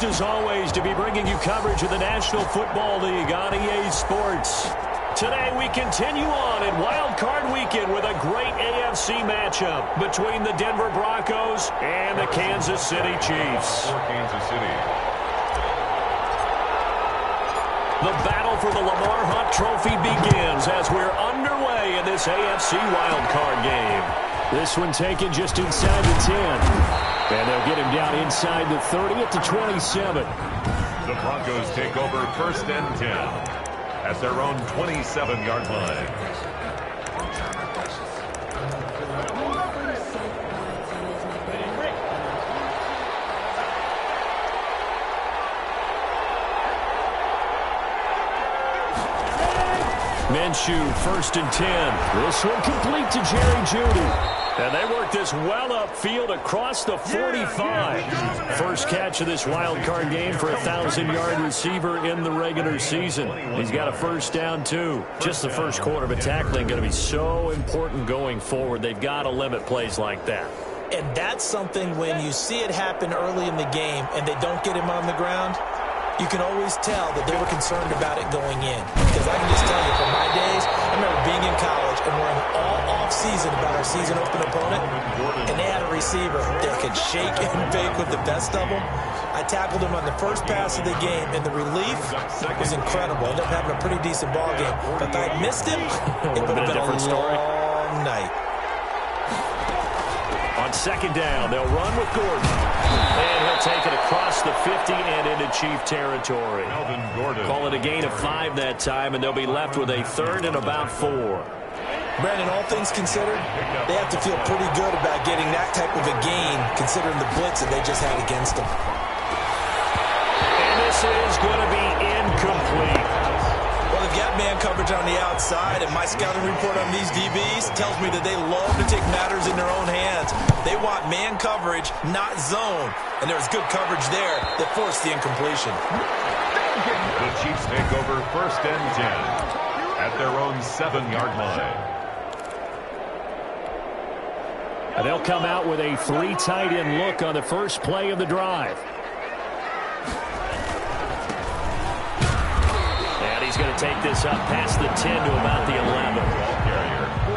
pleased as always to be bringing you coverage of the National Football League on EA Sports. Today we continue on in Wild Card Weekend with a great AFC matchup between the Denver Broncos and the Kansas City Chiefs. The battle for the Lamar Hunt Trophy begins as we're underway in this AFC Wild Card game. This one taken just inside the 10. And they'll get him down inside the 30 at the 27. The Broncos take over 1st and 10 at their own 27-yard line. Minshew, 1st and 10. This one complete to Jerry Jeudy. And they work this well upfield across the 45. First catch of this wild card game for a 1,000-yard receiver in the regular season. He's got a first down, too. Just the first quarter, but tackling going to be so important going forward. They've got to limit plays like that. And that's something when you see it happen early in the game and they don't get him on the ground, you can always tell that they were concerned about it going in. Because I can just tell you, from my days, I remember being in college and worrying all off-season about our season open opponent, and they had a receiver that could shake and bake with the best of them. I tackled him on the first pass of the game, and the relief was incredible. Ended up having a pretty decent ball game. But if I'd missed him, it would have been a long night. On second down, they'll run with Gordon. And he'll take it across the 50 and into Chief territory. Call it a gain of 5 that time, and they'll be left with a 3rd and about 4. Brandon, all things considered, they have to feel pretty good about getting that type of a gain, considering the blitz that they just had against them. And this is going to be incomplete. Well, they've got man coverage on the outside, and my scouting report on these DBs tells me that they love to take matters in their own hands. They want man coverage, not zone. And there was good coverage there that forced the incompletion. The Chiefs take over 1st and 10 at their own 7-yard line. And they'll come out with a 3 tight end look on the first play of the drive. And he's going to take this up past the 10 to about the 11.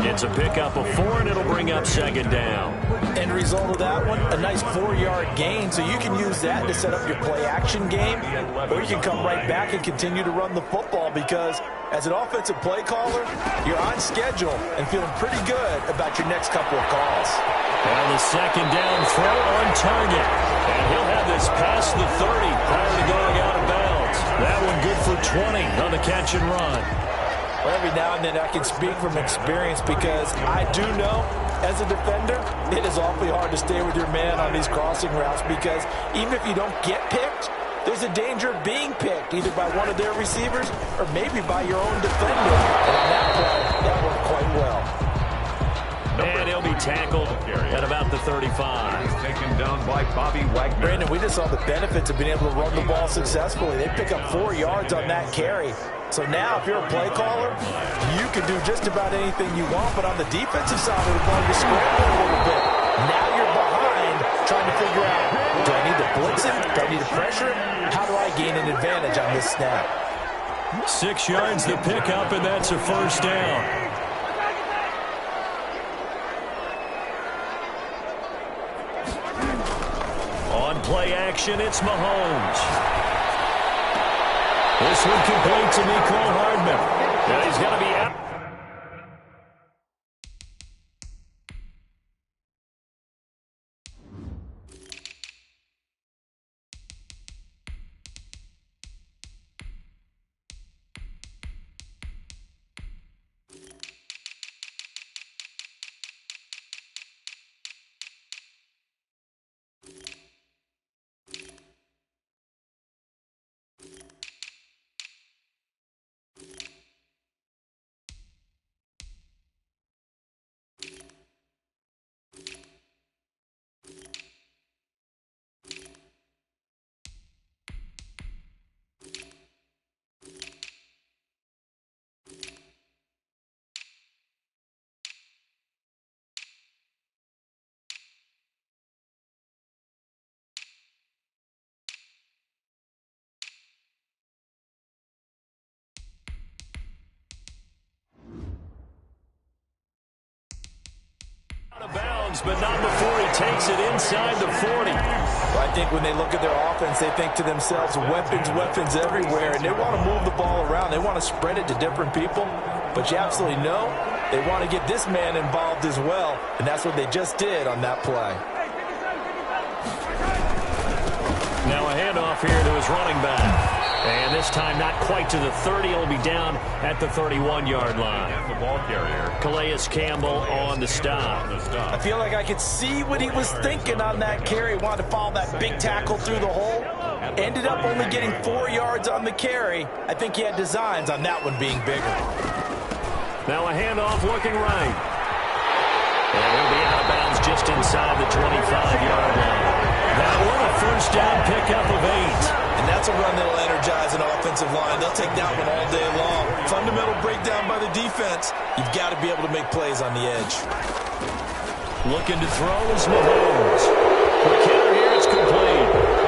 It's a pickup of 4, and it'll bring up 2nd down. End result of that one, a nice 4-yard gain. So you can use that to set up your play-action game, or you can come right back and continue to run the football because as an offensive play caller, you're on schedule and feeling pretty good about your next couple of calls. And the 2nd down throw on target. And he'll have this past the 30 prior to going out of bounds. That one good for 20 on the catch and run. Well, every now and then I can speak from experience because I do know, as a defender, it is awfully hard to stay with your man on these crossing routes because even if you don't get picked, there's a danger of being picked either by one of their receivers or maybe by your own defender. And on that play, that worked quite well. And he'll be tackled at about the 35. He's taken down by Bobby Wagner. Brandon, we just saw the benefits of being able to run the ball successfully. They pick up 4 yards on that carry. So now, if you're a play caller, you can do just about anything you want. But on the defensive side of the ball, you're scrambling a little bit. Now you're behind, trying to figure out, do I need to blitz him? Do I need to pressure him? How do I gain an advantage on this snap? 6 yards the pickup, and that's a 1st down. On play action, it's Mahomes. This one complete to Mecole Hardman. And he's going to be out. moves, but not before he takes it inside the 40. Well, I think when they look at their offense, they think to themselves, weapons, weapons everywhere, and they want to move the ball around. They want to spread it to different people, but you absolutely know they want to get this man involved as well, and that's what they just did on that play. Now a handoff here to his running back. And this time not quite to the 30. He'll be down at the 31-yard line. The ball carrier, Calais Campbell on the stop. I feel like I could see what he was thinking on that carry. Wanted to follow that big tackle through the hole. Ended up only getting 4 yards on the carry. I think he had designs on that one being bigger. Now a handoff looking right. And he'll be out of bounds just inside the 25-yard line. That one a first down pickup of 8. And that's a run that'll energize an offensive line. They'll take that one all day long. Fundamental breakdown by the defense. You've got to be able to make plays on the edge. Looking to throw is Mahomes. Quick hitter here, it's complete.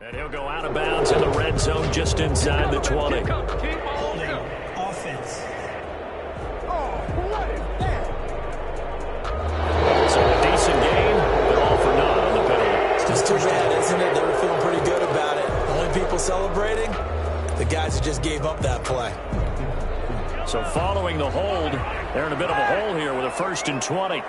And he'll go out of bounds in the red zone just inside the 20. Holding offense. So a decent game, but all for naught on the penalty. It's just too bad, isn't it? They were feeling pretty good about it. Only people celebrating, the guys who just gave up that play. So following the hold, they're in a bit of a hole here with a 1st and 20.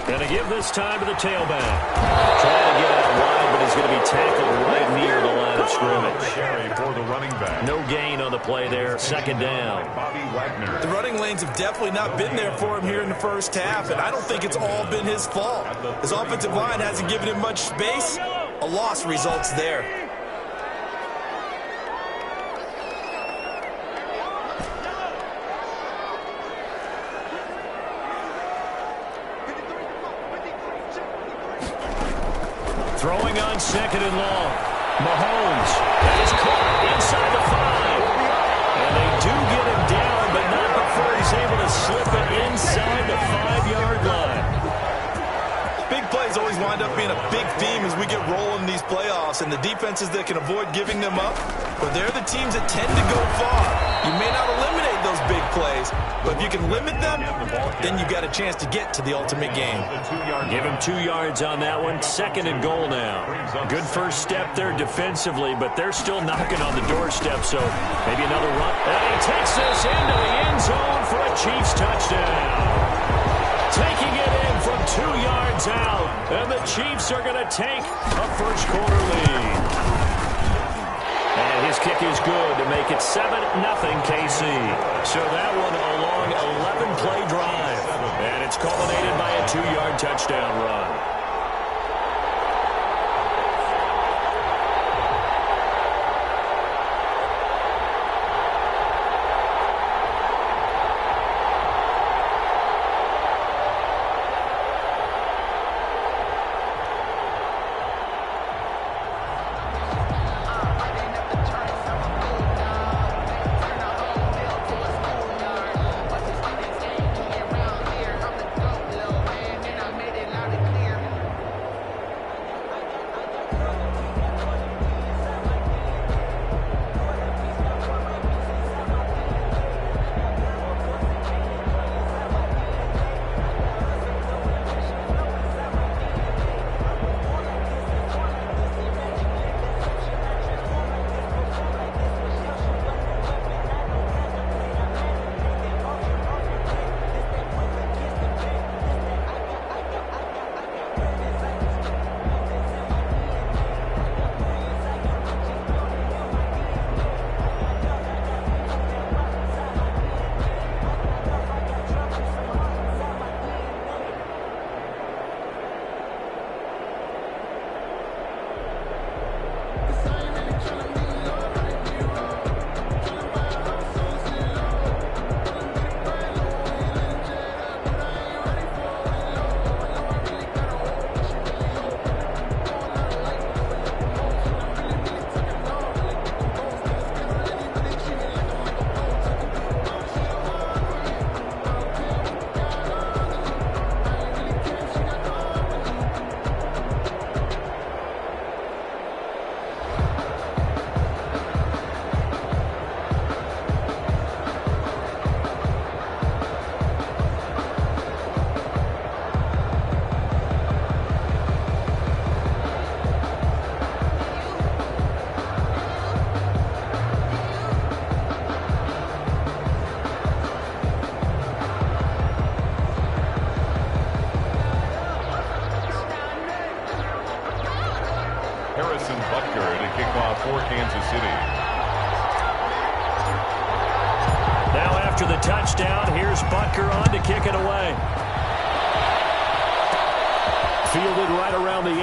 Going to give this time to the tailback. Trying to get out wide, but he's going to be tackled right near the line of scrimmage. carry for the running back. No gain on the play there. 2nd down. Bobby Wagner. The running lanes have definitely not been there for him here in the first half, and I don't think it's all been his fault. His offensive line hasn't given him much space. A loss results there. Throwing on 2nd and long. Mahomes is caught inside the 5. And they do get him down, but not before he's able to slip it inside the 5-yard line. Big plays always wind up being a big theme as we get rolling in these playoffs, and the defenses that can avoid giving them up, but they're the teams that tend to go far. You may not eliminate those big plays, but if you can limit them, then you've got a chance to get to the ultimate game. Give him 2 yards on that one. 2nd and goal now. Good first step there defensively, but they're still knocking on the doorstep, so maybe another run. And he takes this into the end zone for a Chiefs touchdown. Taking it in from 2 yards out, and the Chiefs are going to take a first-quarter lead. And his kick is good to make it 7-0 KC. So that one a long 11-play drive, and it's culminated by a 2-yard touchdown run. for Kansas City. Now after the touchdown, here's Butker on to kick it away. Fielded right around the 8.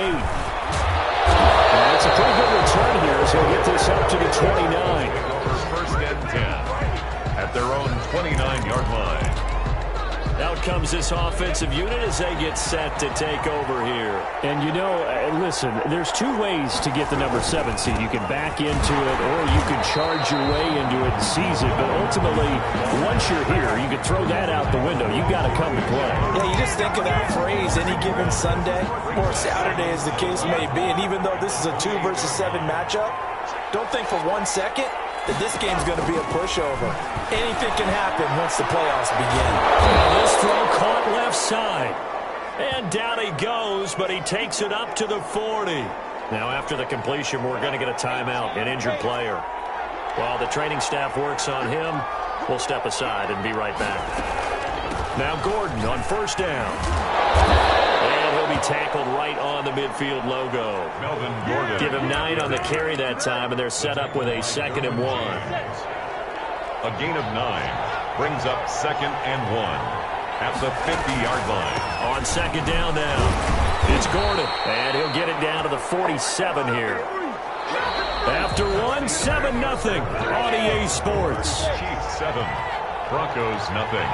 It's a pretty good return here as he'll get this up to the 29. Over 1st and 10 at their own 29-yard line. Out comes this offensive unit as they get set to take over here. And you know, listen, there's two ways to get the number 7 seed. You can back into it or you can charge your way into it and seize it. But ultimately, once you're here, you can throw that out the window. You've got to come to play. Yeah, you just think of that phrase, any given Sunday or Saturday as the case may be. And even though this is a 2 versus 7 matchup, don't think for 1 second that this game's going to be a pushover. Anything can happen once the playoffs begin. This throw caught left side. And down he goes, but he takes it up to the 40. Now after the completion, we're going to get a timeout, an injured player. While the training staff works on him, we'll step aside and be right back. Now Gordon on 1st down. And he'll be tackled right on the midfield logo. Melvin Gordon. Give him 9 on the carry that time, and they're set up with a 2nd and 1. A gain of 9 brings up 2nd and 1 at the 50-yard line. On 2nd down now, it's Gordon, and he'll get it down to the 47 here. After 1, 7-0 on EA Sports. Chiefs 7, Broncos nothing.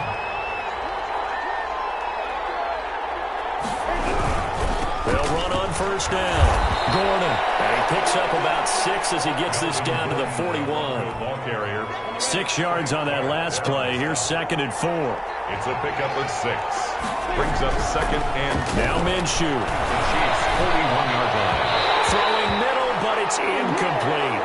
They'll run on 1st down. Gordon, and he picks up about 6 as he gets this down to the 41. Ball carrier. 6 yards on that last play. Here's 2nd and 4. It's a pickup of 6. Brings up 2nd and 10. Now Minshew. The Chiefs 41-yard line. Throwing middle, but it's incomplete.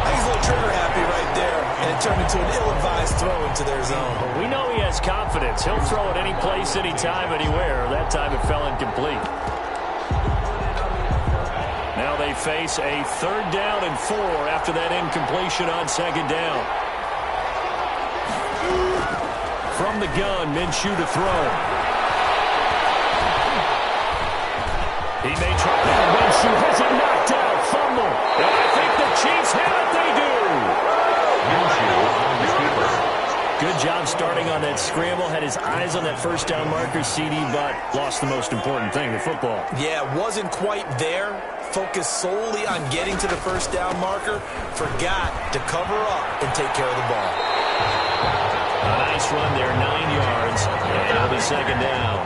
He's a little trigger happy right there, and it turned into an ill-advised throw into their zone. We know he has confidence. He'll throw it any place, anytime, anywhere. That time it fell incomplete. Now they face a 3rd down and 4 after that incompletion on 2nd down. From the gun, Minshew to throw. He may try. Minshew has it knocked out. Fumble. And I think the Chiefs have it. They do. Minshew on the keeper. Good job starting on that scramble. Had his eyes on that 1st down marker, CD, but lost the most important thing, the football. Yeah, wasn't quite there. Focused solely on getting to the 1st down marker. Forgot to cover up and take care of the ball. A nice run there, 9 yards, and it'll be 2nd down.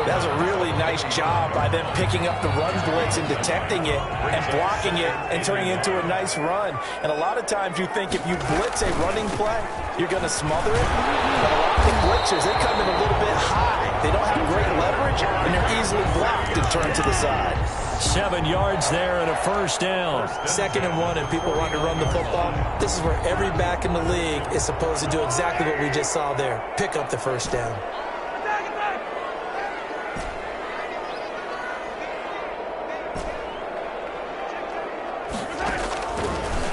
That was a really nice job by them picking up the run blitz and detecting it and blocking it and turning it into a nice run. And a lot of times you think if you blitz a running play, you're going to smother it. But a lot of the blitzers, they come in a little bit high. They don't have great leverage, and they're easily blocked and turned to the side. 7 yards there and a 1st down. 2nd and 1 and people want to run the football. This is where every back in the league is supposed to do exactly what we just saw there. Pick up the 1st down.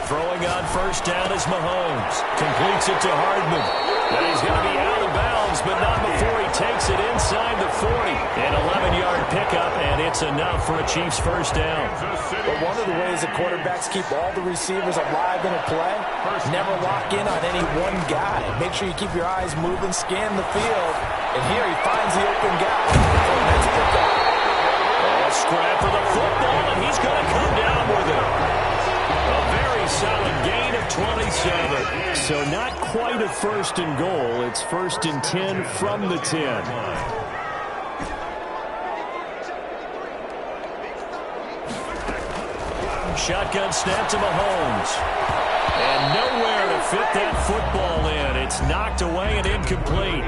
Throwing on 1st down is Mahomes. Completes it to Hardman. And he's going to be out of bounds, but not before he takes it inside the 40. An 11-yard pickup, and it's enough for a Chiefs 1st down. But one of the ways that quarterbacks keep all the receivers alive in a play, never lock in on any one guy. Make sure you keep your eyes moving, scan the field. And here he finds the open guy for a nice pickup. Scrap for the football, and he's going to come down with it. A very solid gain of 27. So not quite a 1st and goal. It's 1st and 10 from the 10. Shotgun snap to Mahomes. And nowhere to fit that football in. It's knocked away and incomplete.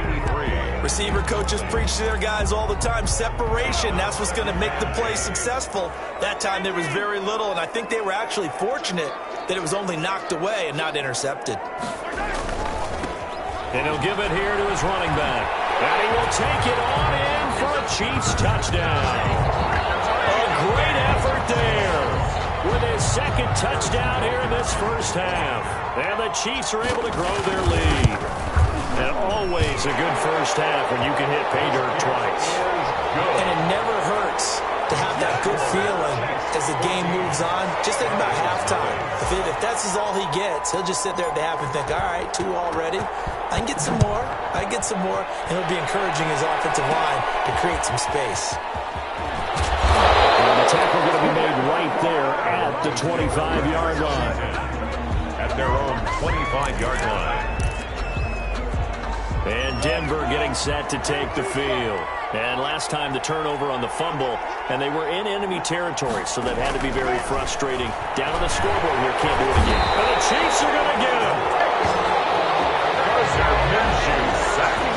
Receiver coaches preach to their guys all the time. Separation, that's what's going to make the play successful. That time there was very little, and I think they were actually fortunate that it was only knocked away and not intercepted. And he'll give it here to his running back. And he will take it on in for a Chiefs touchdown. A great effort there with his 2nd touchdown here in this 1st half. And the Chiefs are able to grow their lead. And all always a good first half when you can hit pay dirt twice. And it never hurts to have that good feeling as the game moves on. Just think about halftime. If that's all he gets, he'll just sit there at the half and think, all right, 2 already. I can get some more. I can get some more. And he'll be encouraging his offensive line to create some space. And the tackle going to be made right there at the 25-yard line. At their own 25-yard line. And Denver getting set to take the field. And last time the turnover on the fumble, and they were in enemy territory, so that had to be very frustrating. Down on the scoreboard here, can't do it again. And the Chiefs are going to get him.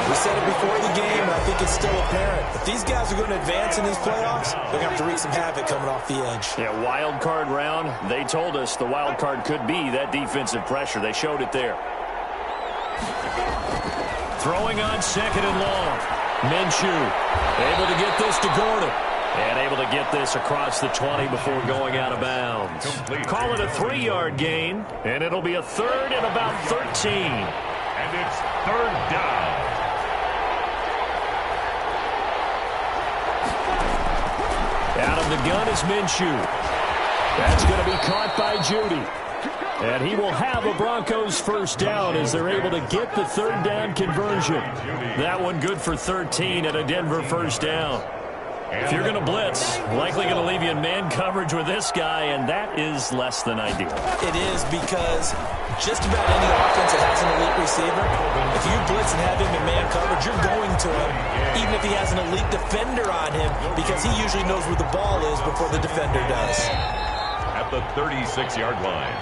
We said it before the game, and I think it's still apparent. If these guys are going to advance in these playoffs, they're going to have to wreak some havoc coming off the edge. Yeah, wild card round. They told us the wild card could be that defensive pressure. They showed it there. Throwing on 2nd and long. Minshew able to get this to Gordon. And able to get this across the 20 before going out of bounds. Call it a 3-yard gain, and it'll be a 3rd and about 13. And it's 3rd down. Out of the gun is Minshew. That's going to be caught by Judy. And he will have a Broncos first down as they're able to get the 3rd down conversion. That one good for 13 at a Denver first down. If you're going to blitz, likely going to leave you in man coverage with this guy, and that is less than ideal. It is because just about any offense that has an elite receiver, if you blitz and have him in man coverage, you're going to him, even if he has an elite defender on him, because he usually knows where the ball is before the defender does. At the 36-yard line.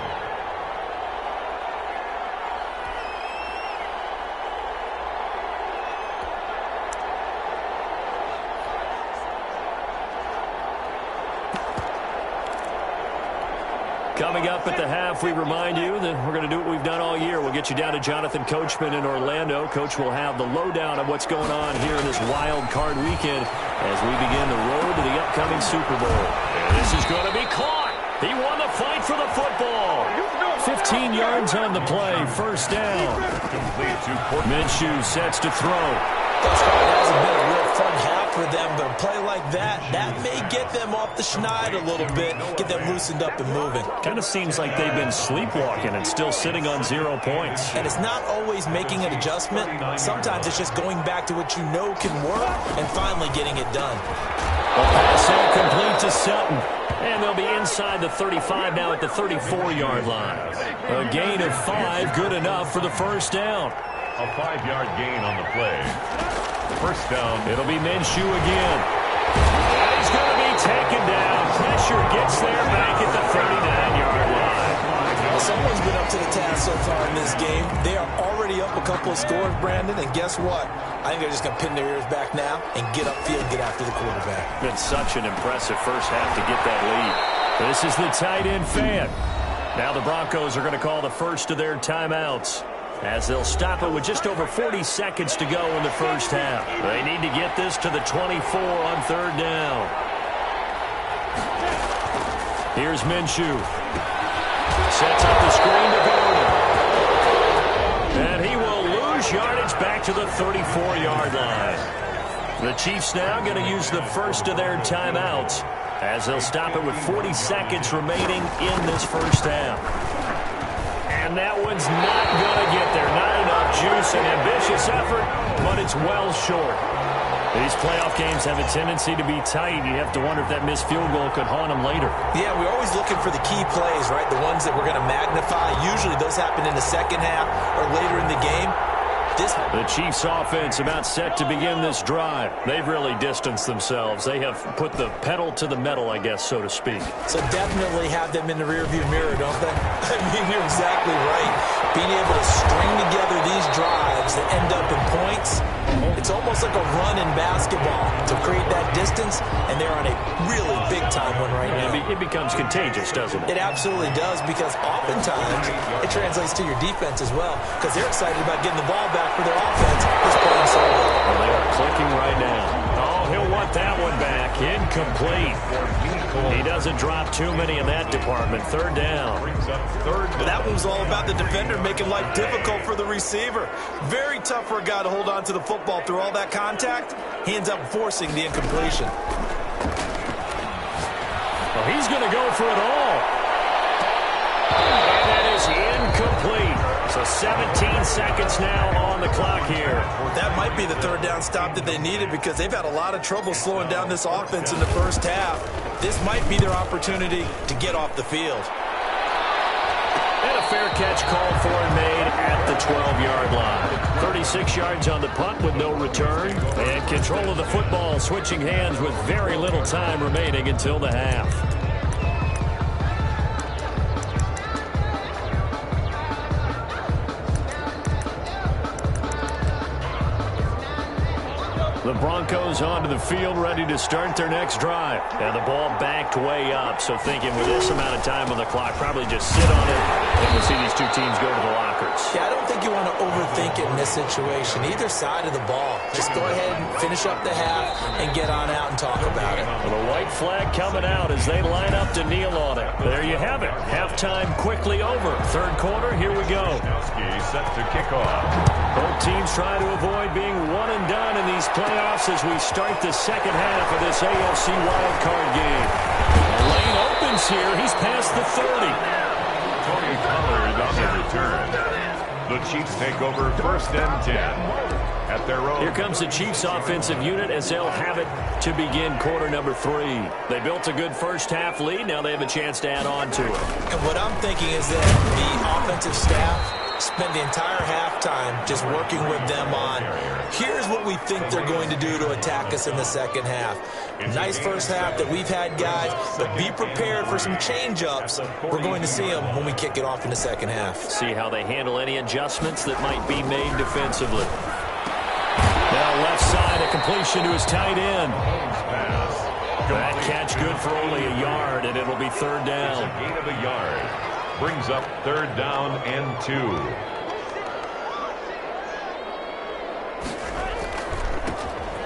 Coming up at the half, we remind you that we're going to do what we've done all year. We'll get you down to Jonathan Coachman in Orlando. Coach will have the lowdown of what's going on here in this wild card weekend as we begin the road to the upcoming Super Bowl. And this is going to be caught. He won the fight for the football. 15 yards on the play, first down. Minshew sets to throw. Thus far, it hasn't been a real fun half for them, but a play like that may get them off the schneid a little bit, get them loosened up and moving. Kind of seems like they've been sleepwalking and still sitting on 0 points. And it's not always making an adjustment. Sometimes it's just going back to what you know can work and finally getting it done. A pass complete to Sutton. And they'll be inside the 35 now at the 34-yard line. A gain of 5, good enough for the first down. A 5-yard gain on the play. First down. It'll be Minshew again. And he's going to be taken down. Pressure gets there back at the 39-yard line. Well, someone's been up to the task so far in this game. They are already up a couple of scores, Brandon, and guess what? I think they're just going to pin their ears back now and get upfield, get after the quarterback. Been such an impressive first half to get that lead. This is the tight end fan. Now the Broncos are going to call the first of their timeouts as they'll stop it with just over 40 seconds to go in the first half. They need to get this to the 24 on 3rd down. Here's Minshew. Sets up the screen to Gordon. And he will lose yardage back to the 34-yard line. The Chiefs now going to use the first of their timeouts as they'll stop it with 40 seconds remaining in this first half. And that one's not going to get there. Not enough juice, an ambitious effort, but it's well short. These playoff games have a tendency to be tight. You have to wonder if that missed field goal could haunt them later. Yeah, we're always looking for the key plays, right? The ones that we're going to magnify. Usually those happen in the second half or later in the game. The Chiefs offense about set to begin this drive. They've really distanced themselves. They have put the pedal to the metal, I guess, so to speak. So definitely have them in the rearview mirror, don't they? I mean, you're exactly right. Being able to string together these drives that end up in points, it's almost like a run in basketball to create that distance, and they're on a really big-time one right now. It becomes contagious, doesn't it? It absolutely does, because oftentimes it translates to your defense as well, because they're excited about getting the ball back for their offense. It's playing so well. Well, they are clicking right now. Oh, he'll want that one back. Incomplete. He doesn't drop too many in that department. Third down. That one was all about the defender making life difficult for the receiver. Very tough for a guy to hold on to the football through all that contact. He ends up forcing the incompletion. Well, he's going to go for it all. And that is incomplete. So 17 seconds now on the clock here. That might be the third down stop that they needed because they've had a lot of trouble slowing down this offense in the first half. This might be their opportunity to get off the field. And a fair catch called for and made at the 12-yard line. 36 yards on the punt with no return. And control of the football switching hands with very little time remaining until the half. The Broncos onto the field, ready to start their next drive. And the ball backed way up, so thinking with this amount of time on the clock, probably just sit on it, and we'll see these two teams go to the lockers. Yeah, I don't think you want to overthink it in this situation. Either side of the ball. Just go ahead and finish up the half and get on out and talk about it. Well, the white flag coming out as they line up to kneel on it. There you have it. Halftime quickly over. Third quarter, here we go. Set to kick off. Both teams trying to avoid being one and done in these playoffs as we start the second half of this AFC Wildcard game. The lane opens here. He's past the 30. Tony Pollard on the return. The Chiefs take over first and 10 at their own. Here comes the Chiefs offensive unit as they'll have it to begin quarter number 3. They built a good first half lead. Now they have a chance to add on to it. And what I'm thinking is that the offensive staff spend the entire halftime just working with them on here's what we think they're going to do to attack us in the second half. Nice first half that we've had, guys, but be prepared for some change-ups. We're going to see them when we kick it off in the second half. See how they handle any adjustments that might be made defensively. Now left side, a completion to his tight end. That catch good for only a yard, and it'll be third down. It's a gain of a yard. Brings up third down and 2.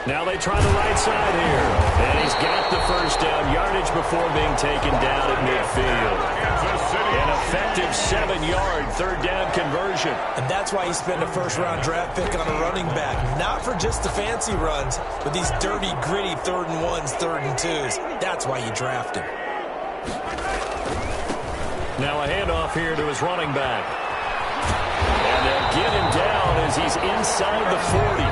Now they try the right side here. And he's got the first down yardage before being taken down at midfield. An effective 7-yard third down conversion. And that's why you spend a first-round draft pick on a running back. Not for just the fancy runs, but these dirty, gritty third and ones, third and twos. That's why you draft him. Now a handoff here to his running back. And they'll get him down as he's inside the 40.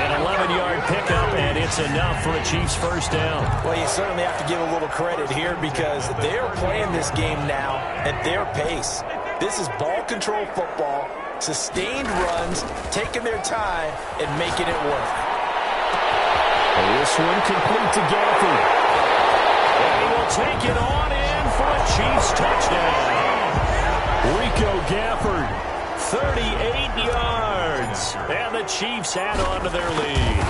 An 11-yard pickup, and it's enough for a Chiefs first down. Well, you certainly have to give a little credit here because they're playing this game now at their pace. This is ball control football, sustained runs, taking their time, and making it work. And this one complete to Gafford. And he will take it on in for a Chiefs touchdown. Rico Gafford, 38 yards. And the Chiefs add on to their lead.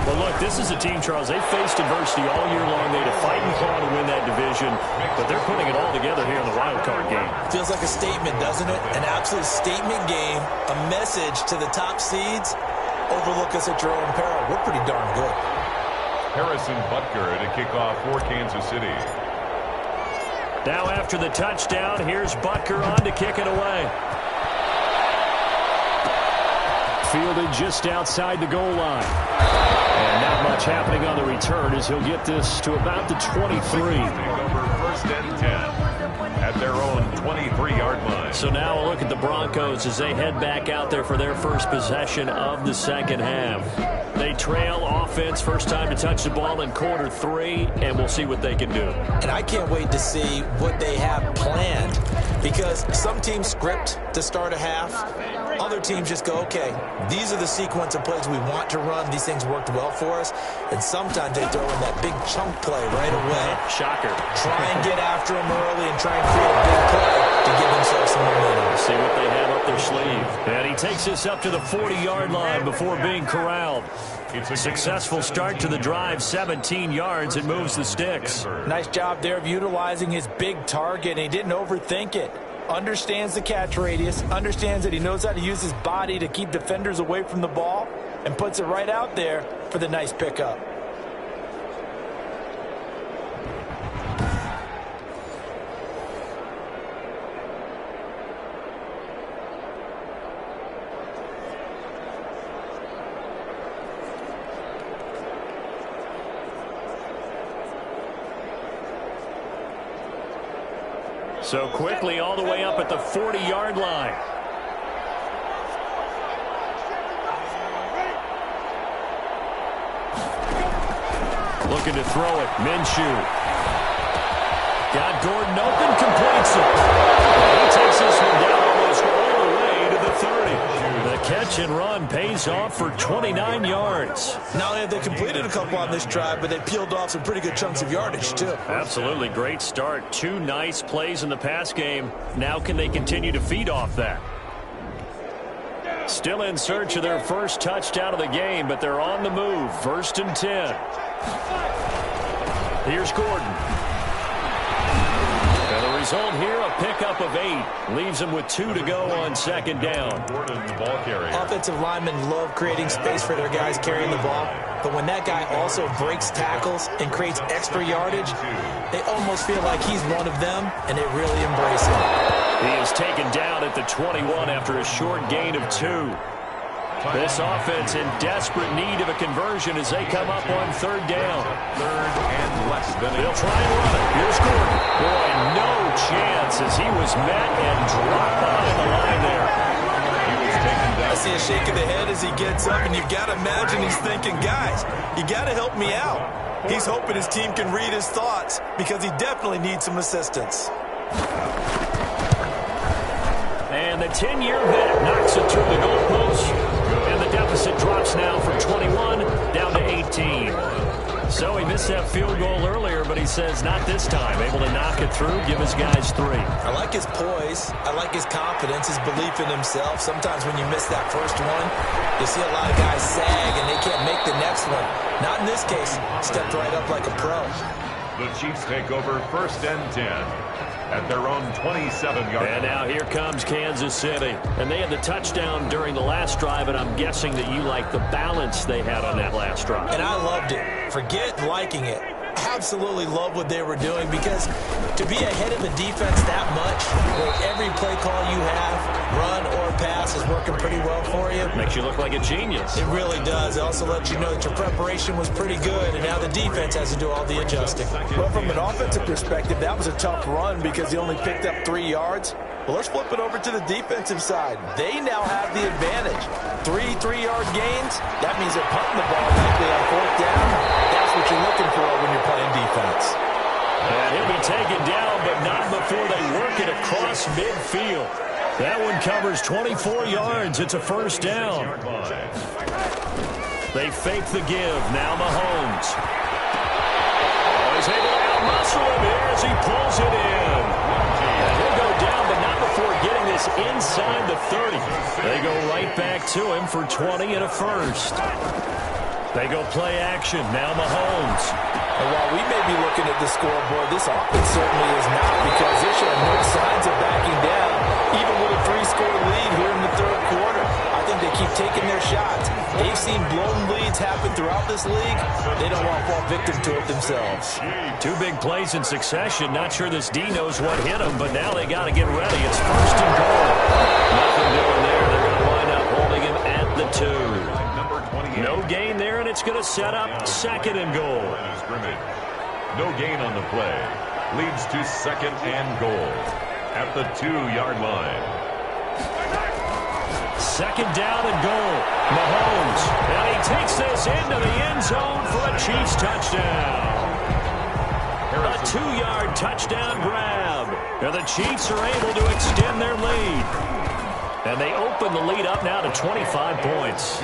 Well, look, this is a team, Charles, they faced adversity all year long. They had to fight and claw to win that division, but they're putting it all together here in the wild card game. Feels like a statement, doesn't it? An absolute statement game, a message to the top seeds. Overlook us at your own peril. We're pretty darn good. Harrison Butker to kick off for Kansas City. Now after the touchdown, here's Butker on to kick it away. Fielded just outside the goal line. And not much happening on the return as he'll get this to about the 23. Over first and 10 at their own 23-yard line. So now a look at the Broncos as they head back out there for their first possession of the second half. They trail offense, first time to touch the ball in quarter 3, and we'll see what they can do. And I can't wait to see what they have planned because some teams script to start a half. Other teams just go, okay, these are the sequence of plays we want to run. These things worked well for us. And sometimes they throw in that big chunk play right away. Shocker. Try and get after them early and try and create a big play to give themselves some momentum. See what they have up their sleeve. And he takes this up to the 40-yard line before being corralled. It's a successful start to the drive, 17 yards, and moves the sticks. Nice job there of utilizing his big target, and he didn't overthink it. Understands the catch radius, understands that he knows how to use his body to keep defenders away from the ball, and puts it right out there for the nice pickup. So quickly all the way up at the 40-yard line. Looking to throw it. Minshew. Got Gordon open, completes it. He takes this one down almost all the way to the 30. The catch and run pays off for 29 yards. Not only have they completed a couple on this drive, but they peeled off some pretty good chunks of yardage, too. Absolutely great start. 2 nice plays in the pass game. Now can they continue to feed off that? Still in search of their first touchdown of the game, but they're on the move. 1st and 10. Here's Gordon. And the result here, a pickup of 8. Leaves them with 2 to go on 2nd down. Gordon, the ball carrier. Offensive linemen love creating space for their guys carrying the ball. But when that guy also breaks tackles and creates extra yardage, they almost feel like he's one of them, and they really embrace him. He is taken down at the 21 after a short gain of 2. This offense in desperate need of a conversion as they come up on 3rd down. 3rd and less than They'll try and run it. Here's Gordon. Boy, no chance as he was met and dropped behind the line there. He was taken down. I see a shake of the head as he gets up, and you've got to imagine he's thinking, guys, you got to help me out. He's hoping his team can read his thoughts because he definitely needs some assistance. And the 10-year vet knocks it through the goalpost. And the deficit drops now from 21 down to 18. So he missed that field goal earlier, but he says not this time. Able to knock it through, give his guys 3. I like his poise. I like his confidence, his belief in himself. Sometimes when you miss that first one, you see a lot of guys sag and they can't make the next one. Not in this case. Stepped right up like a pro. The Chiefs take over 1st and 10. At their own 27-yard. And now here comes Kansas City. And they had the touchdown during the last drive, and I'm guessing that you like the balance they had on that last drive. And I loved it. Forget liking it. Absolutely love what they were doing because to be ahead of the defense that much, where every play call you have, run or pass, is working pretty well for you. Makes you look like a genius. It really does. It also lets you know that your preparation was pretty good, and now the defense has to do all the adjusting. Well, from an offensive perspective, that was a tough run because he only picked up 3 yards. Well, let's flip it over to the defensive side. They now have the advantage. 3 3-yard gains. That means they're punting the ball likely on 4th down. That's what you're looking for when you're playing defense. And he'll be taken down, but not before they work it across midfield. That one covers 24 yards. It's a 1st down. They fake the give. Now Mahomes. He's able to outmuscle him here as he pulls it in. And he'll go down, but not before getting this inside the 30. They go right back to him for 20 and a 1st. They go play action. Now Mahomes. And while we may be looking at the scoreboard, this offense certainly is not because they show no signs of backing down, even with a 3-score lead here in the 3rd quarter. I think they keep taking their shots. They've seen blown leads happen throughout this league. They don't want to fall victim to it themselves. 2 big plays in succession. Not sure this D knows what hit him, but now they got to get ready. It's 1st and goal. Nothing doing there. They're going to wind up holding him at the 2. No gain there, and it's going to set up 2nd and goal. No gain on the play. Leads to 2nd and goal at the 2-yard line. 2nd down and goal. Mahomes. And he takes this into the end zone for a Chiefs touchdown. A 2-yard touchdown grab. And the Chiefs are able to extend their lead. And they open the lead up now to 25 points.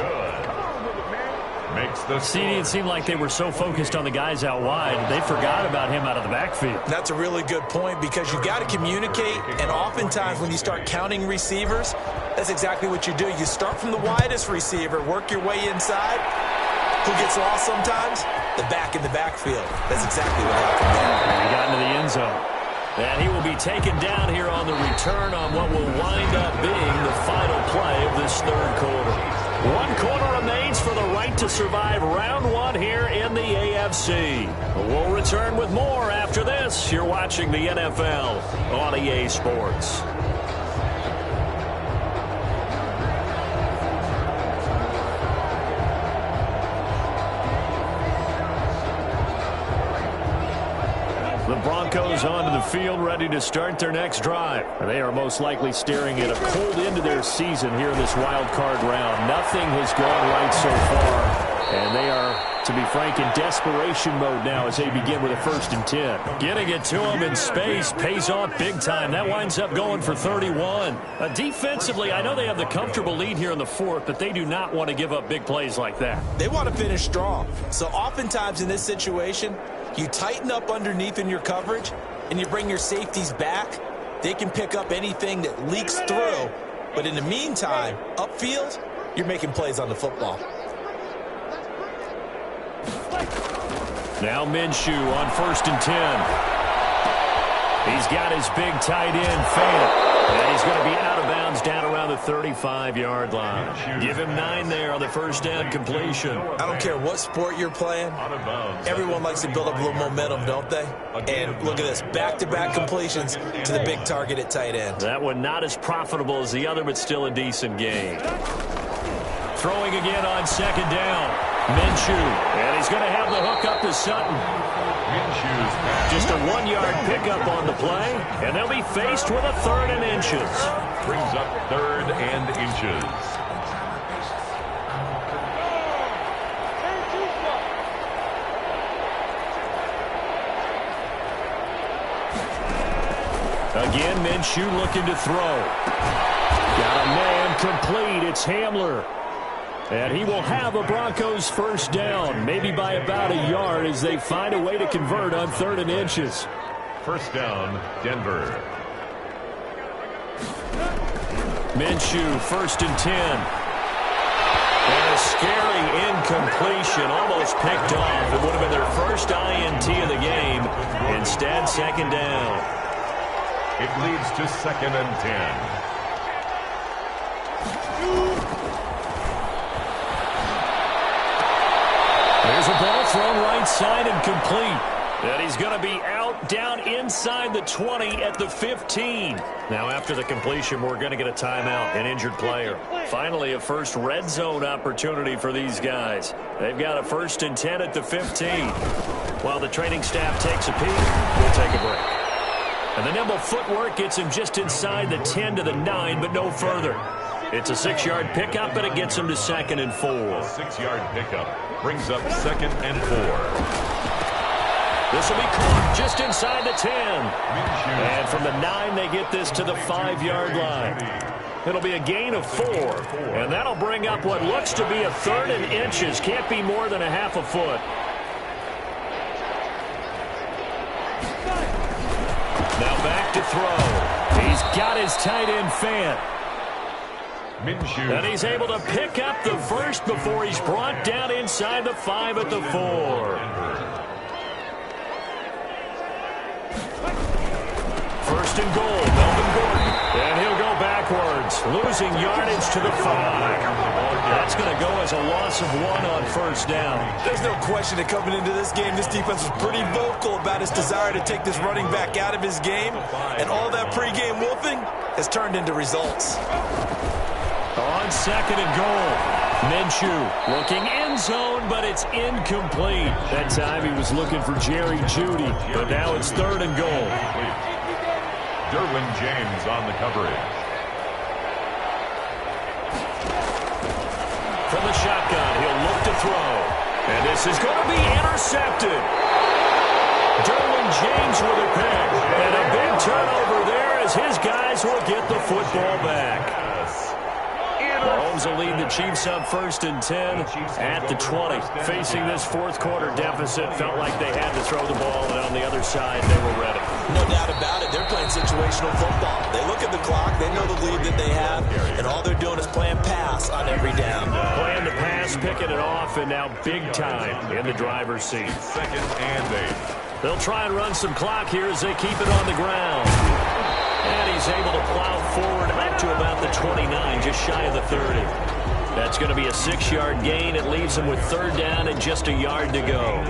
Makes the See, it seemed like they were so focused on the guys out wide, they forgot about him out of the backfield. That's a really good point because you got to communicate, and oftentimes when you start counting receivers, that's exactly what you do. You start from the widest receiver, work your way inside. Who gets lost sometimes? The back in the backfield. That's exactly what happened there. He got into the end zone. And he will be taken down here on the return on what will wind up being the final play of this 3rd quarter. 1 quarter remains for the right to survive round 1 here in the AFC. We'll return with more after this. You're watching the NFL on EA Sports. The Broncos onto the field, ready to start their next drive. They are most likely staring at a cold end to their season here in this wild card round. Nothing has gone right so far, and they are, to be frank, in desperation mode now as they begin with a 1st and 10. Getting it to them in space pays off big time. That winds up going for 31. Defensively, I know they have the comfortable lead here in the 4th, but they do not want to give up big plays like that. They want to finish strong. So oftentimes in this situation, you tighten up underneath in your coverage, and you bring your safeties back. They can pick up anything that leaks through. But in the meantime, upfield, you're making plays on the football. Now Minshew on 1st and 10. He's got his big tight end, Fant. And he's going to be out of bounds down around the 35-yard line. Give him 9 there on the 1st down completion. I don't care what sport you're playing. Everyone likes to build up a little momentum, don't they? And look at this, back-to-back completions to the big target at tight end. That one not as profitable as the other, but still a decent gain. Throwing again on 2nd down. Minshew, and he's going to have the hook up to Sutton. Just a 1-yard pickup on the play, and they'll be faced with a 3rd and inches. Brings up 3rd and inches. Again, Minshew looking to throw. Got a man complete. It's Hamler. And he will have a Broncos 1st down, maybe by about a yard as they find a way to convert on 3rd and inches. 1st down, Denver. Minshew, 1st and 10. And a scary incompletion, almost picked off. It would have been their first INT of the game. Instead, 2nd down. It leads to 2nd and 10. There's a ball thrown right side and complete. And he's going to be out down inside the 20 at the 15. Now after the completion, we're going to get a timeout, an injured player. Finally, a first red zone opportunity for these guys. They've got a 1st and 10 at the 15. While the training staff takes a peek, we'll take a break. And the nimble footwork gets him just inside the 10 to the 9, but no further. It's a 6-yard pickup, and it gets him to 2nd and 4. 6-yard pickup brings up 2nd and 4. This will be caught just inside the 10. And from the 9, they get this to the 5-yard line. It'll be a gain of 4. And that'll bring up what looks to be a 3rd and inches. Can't be more than a half a foot. Now back to throw. He's got his tight end, Fant. Minshew. And he's able to pick up the first before he's brought down inside the 5 at the 4. First and goal, Melvin Gordon. And he'll go backwards, losing yardage to the 5. That's going to go as a loss of 1 on 1st down. There's no question that coming into this game, this defense was pretty vocal about his desire to take this running back out of his game. And all that pregame wolfing has turned into results. On 2nd and goal, Minshew looking end zone, but it's incomplete. That time he was looking for Jerry Jeudy, but now it's 3rd and goal. Derwin James on the coverage. From the shotgun, he'll look to throw. And this is going to be intercepted. Derwin James with a pick. And a big turnover there as his guys will get the football back. Mahomes will lead the Chiefs up 1st and 10 at the 20. Facing this 4th quarter deficit, felt like they had to throw the ball, and on the other side, they were ready. No doubt about it. They're playing situational football. They look at the clock, they know the lead that they have, and all they're doing is playing pass on every down. Playing the pass, picking it off, and now big time in the driver's seat. 2nd and 8. They'll try and run some clock here as they keep it on the ground. And he's able to plow forward up to about the 29, just shy of the 30. That's going to be a 6-yard gain. It leaves him with 3rd down and just a yard to go.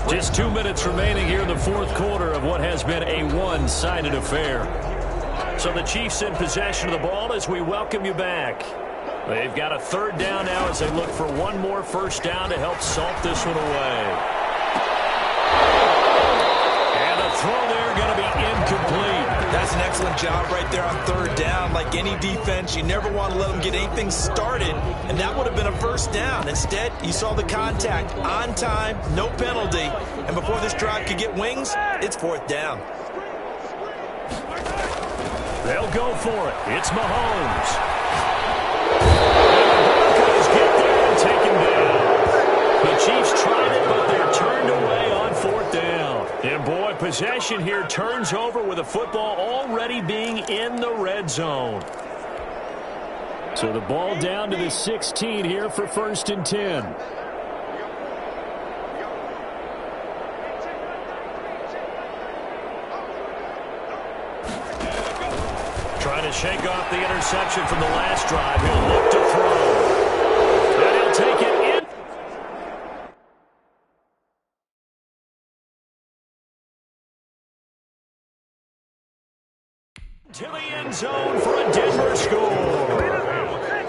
Just 2 minutes remaining here in the 4th quarter of what has been a one-sided affair. So the Chiefs in possession of the ball as we welcome you back. They've got a 3rd down now as they look for one more 1st down to help salt this one away. And throw there going to be incomplete. That's an excellent job right there on third down. Like any defense, you never want to let them get anything started, and that would have been a first down. Instead, you saw the contact on time, no penalty, and before this drive could get wings, it's fourth down. They'll go for it. It's Mahomes. And the Broncos get there and take him down. The Chiefs tried it, but they're turned away on fourth down. And boy, possession here turns over with a football already being in the red zone. So the ball down to the 16 here for 1st and 10. Trying to shake off the interception from the last drive. He'll look to throw. And he'll take it in. To the end zone for a Denver score.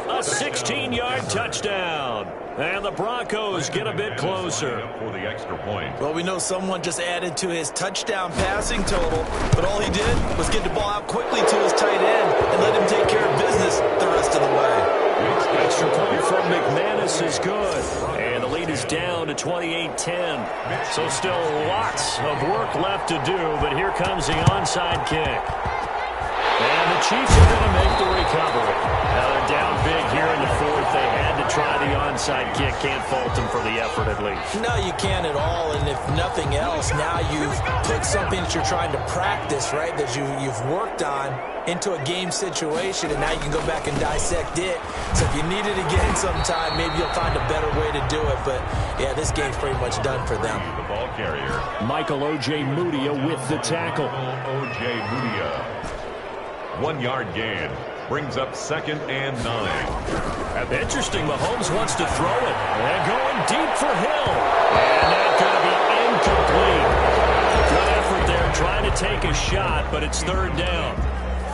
A 16-yard touchdown. And the Broncos get a bit closer. For the extra point. Well, we know someone just added to his touchdown passing total, but all he did was get the ball out quickly to his tight end and let him take care of business the rest of the way. Extra point from McManus is good. And the lead is down to 28-10. So still lots of work left to do, but here comes the onside kick. And the Chiefs are going to make the recovery. Now they're down big here in the fourth. They had to try the onside kick. Can't fault them for the effort at least. No, you can't at all. And if nothing else, now you've put something that you're trying to practice, right, that you've worked on into a game situation, and now you can go back and dissect it. So if you need it again sometime, maybe you'll find a better way to do it. But, yeah, this game's pretty much done for them. The ball carrier. Michael O.J. Mudia with the tackle. O.J. Mudia. 1-yard gain. Brings up 2nd and 9. Interesting. Mahomes wants to throw it. And going deep for Hill. And that's going to be incomplete. Good effort there trying to take a shot, but it's third down.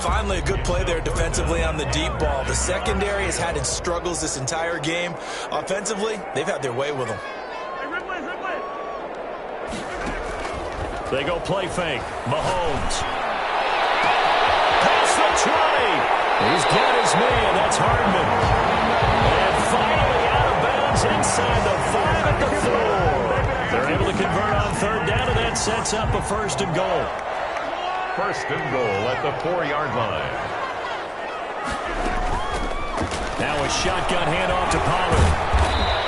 Finally, a good play there defensively on the deep ball. The secondary has had its struggles this entire game. Offensively, they've had their way with them. They go play fake. Mahomes. Past the 20. He's got his man. That's Hardman. And finally out of bounds inside the 5 at the 4. They're able to convert on third down, and that sets up a 1st and goal. 1st and goal at the 4-yard line. Now a shotgun handoff to Pollard.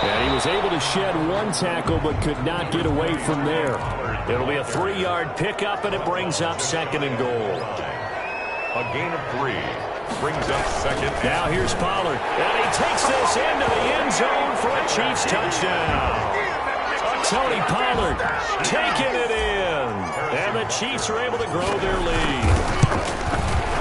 And he was able to shed one tackle but could not get away from there. It'll be a 3-yard pickup, and it brings up 2nd and goal. A gain of 3. Brings up 2nd. Now here's Pollard. And he takes this into the end zone for a Chiefs touchdown. Tony Pollard taking it in. And the Chiefs are able to grow their lead.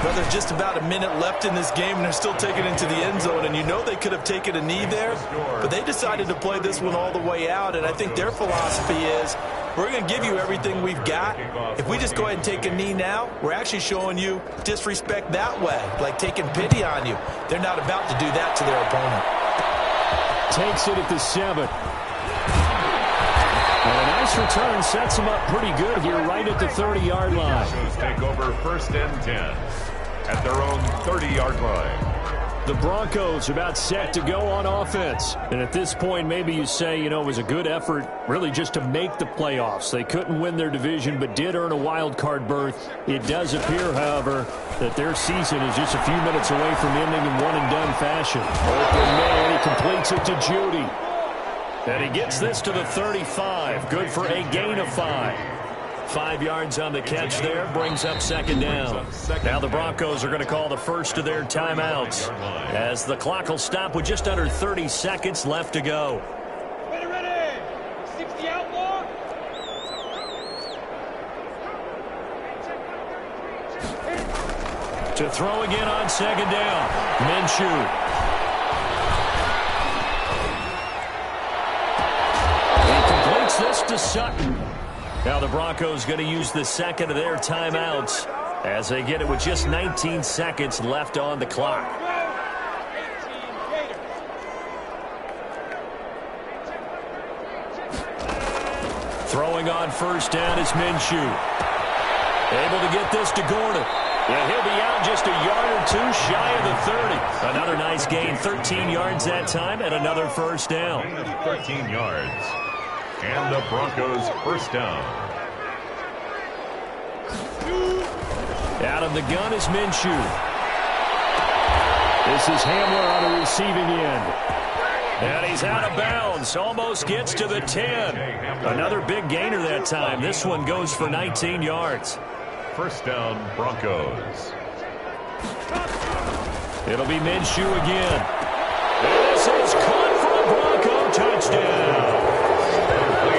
Well, there's just about a minute left in this game, and they're still taking it into the end zone. And you know they could have taken a knee there, but they decided to play this one all the way out. And I think their philosophy is, we're going to give you everything we've got. If we just go ahead and take a knee now, we're actually showing you disrespect that way, like taking pity on you. They're not about to do that to their opponent. Takes it at the 7. And a nice return sets him up pretty good here right at the 30-yard line. Take over 1st and 10 at their own 30-yard line. The Broncos about set to go on offense. And at this point, maybe you say, you know, it was a good effort really just to make the playoffs. They couldn't win their division but did earn a wild card berth. It does appear, however, that their season is just a few minutes away from ending in one-and-done fashion. Open man, he completes it to Judy. And he gets this to the 35. Good for a gain of 5. 5 yards on the catch there. Brings up 2nd down. Now the Broncos are going to call the first of their timeouts as the clock will stop with just under 30 seconds left to go. Ready. 60 out more. To throw again on 2nd down. Minshew. This to Sutton. Now the Broncos going to use the second of their timeouts as they get it with just 19 seconds left on the clock. Throwing on 1st down is Minshew. Able to get this to Gordon. Yeah, he'll be out just a yard or two shy of the 30. Another nice gain, 13 yards that time, and another first down. 13 yards. And the Broncos first down. Out of the gun is Minshew. This is Hamler on the receiving end. And he's out of bounds. Almost gets to the 10. Another big gainer that time. This one goes for 19 yards. First down, Broncos. It'll be Minshew again. This is caught for a Bronco touchdown.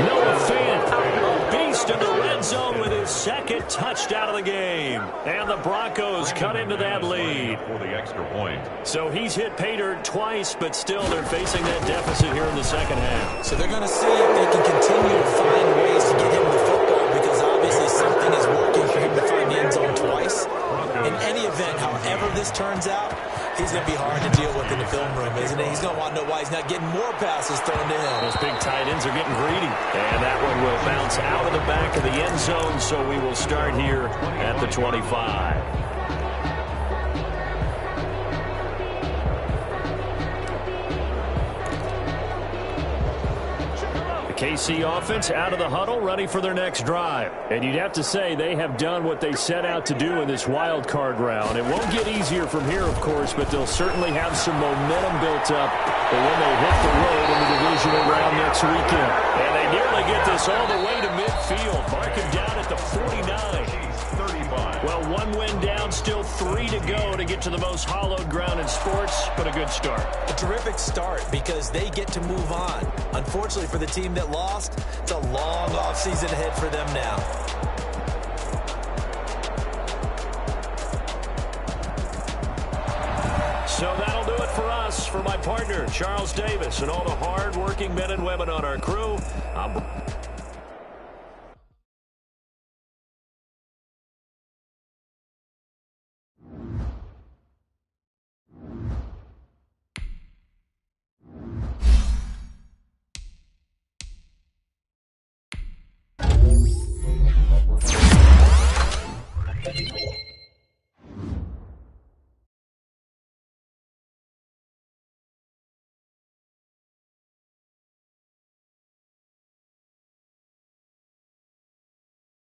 Nola Fant, a beast in the red zone with his second touchdown of the game. And the Broncos cut into that lead. For the extra point. So he's hit pay dirt twice, but still they're facing that deficit here in the second half. So they're going to see if they can continue to find ways to get him the football, because obviously something is working for him to find the end zone twice. In any event, however this turns out, he's going to be hard to deal with in the film room, isn't he? He's going to want to know why he's not getting more passes thrown to him. Those big tight ends are getting greedy. And that one will bounce out of the back of the end zone, so we will start here at the 25. KC offense out of the huddle, ready for their next drive. And you'd have to say they have done what they set out to do in this wild card round. It won't get easier from here, of course, but they'll certainly have some momentum built up for when they hit the road in the divisional round next weekend. And they nearly get this all the way to midfield. Mark him down at the 49. 35. Well, one win down, still 3 to go to get to the most hallowed ground in sports, but a good start. A terrific start because they get to move on. Unfortunately for the team that lost, it's a long offseason ahead for them now. So that'll do it for us. For my partner, Charles Davis, and all the hard-working men and women on our crew, I'm